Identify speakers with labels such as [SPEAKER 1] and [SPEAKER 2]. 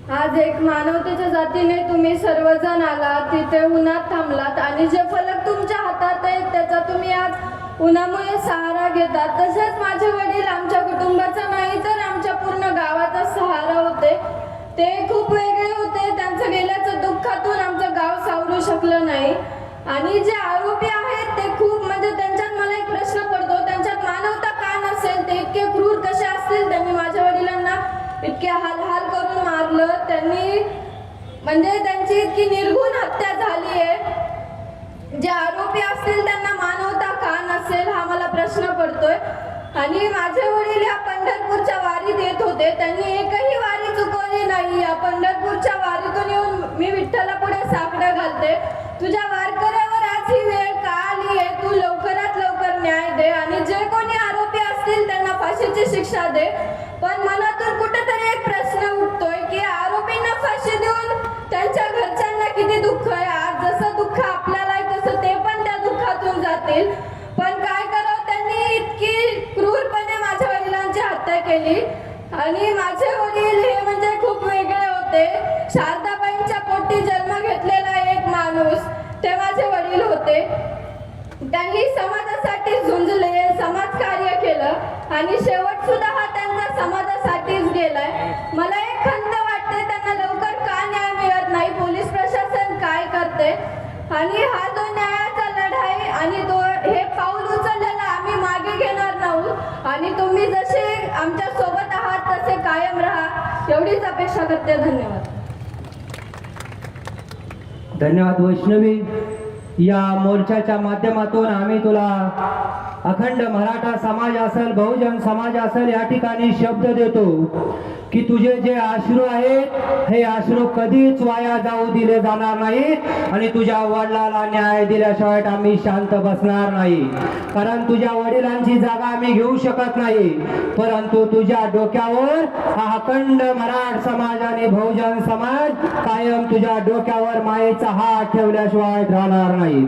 [SPEAKER 1] आज एक मानवतेच्या जातीने तुम्ही सर्वजण आलात, तिथे उन्हात थांबलात आणि जे फलक तुमच्या हातात आहेत त्याचा तुम्ही आज उन्हामुळे सहारा घेतात. तसेच माझे वडील आमच्या कुटुंबाचा नाही तर आमच्या पूर्ण गावाचा सहारा होते. ते खूप वेगळे होते. त्यांचं गेल्याचं दुःखातून आमचं गाव सावरू शकलं नाही. आणि जे आरोपी आहेत ते खूप म्हणजे त्यांच्यात मला एक प्रश्न पडतो, त्यांच्यात मानवता का नसेल? ते इतके क्रूर कसे असतील? त्यांनी माझ्या वडिलांना इतके हाल करून मारलं. त्यांनी म्हणजे त्यांची इतकी निर्घुण हत्या झाली आहे. जे आरोपी असतील त्यांना मानवता का नसेल हा मला प्रश्न पडतोय. आणि माझे वडील या पंढरपूरच्या वारीत येत होते. त्यांनी एकही वारी चुकवली नाही. या पंढरपूरच्या वारीतून येऊन मी विठ्ठला पुढे साकडं घालते, तुझ्या वारकऱ्यावर आज ही वेळ का आली आहे? तू लवकरात लवकर न्याय दे आणि जे कोणी आरोपी असतील त्यांना फाशीची शिक्षा दे. पण मनातून कुठेतरी एक प्रश्न उठतोय की आरोपींना फाशी देऊन त्यांच्या घरच्यांना किती दुःख आहे. आज जसं दुःख आपल्याला आहे तसं ते पण त्या दुःखातून जातील. पण काय करावं, त्यांनी इतकी क्रूरपणे माझ्या वडिलांची हत्या केली. आणि माझे वडील हे म्हणजे खूप वेगळे होते. शारदाबाईंच्या पोटी जन्म घेतलेला एक माणूस ते माझे वडील होते. त्यांनी समाजासाठी झुंजले, समाजकार्य केलं आणि शेवट सुद्धा हा त्यांचा समाजासाठीच गेलाय. मला एक खंत वाटते, त्यांना लवकर का न्याय मिळत नाही? पोलीस प्रशासन काय करते? आणि हा जो न्यायाचा लढाई आणि तो हे पाऊल उचललेलं आम्ही मागे घेणार नाहीत. आणि तुम्ही जसे आमच्या सोबत आहात तसे कायम राहा एवढीच अपेक्षा करते. धन्यवाद.
[SPEAKER 2] धन्यवाद वैष्णवी. या मोर्चाच्या माध्यमातून आम्ही तुला अखंड मराठा समाज असेल, बहुजन समाज असेल, या ठिकाणी शब्द देतो की तुझे जे अश्रू आहेत हे अश्रू कधीच वाया जाऊ दिले जाणार नाहीत आणि तुझ्या वडिलाला न्याय दिल्याशिवाय आम्ही शांत बसणार नाही. कारण तुझ्या वडिलांची जागा आम्ही घेऊ शकत नाही, परंतु तुझ्या डोक्यावर हा अखंड मराठा समाज आणि बहुजन समाज कायम तुझ्या डोक्यावर मायेचा हात ठेवल्याशिवाय राहणार नाही.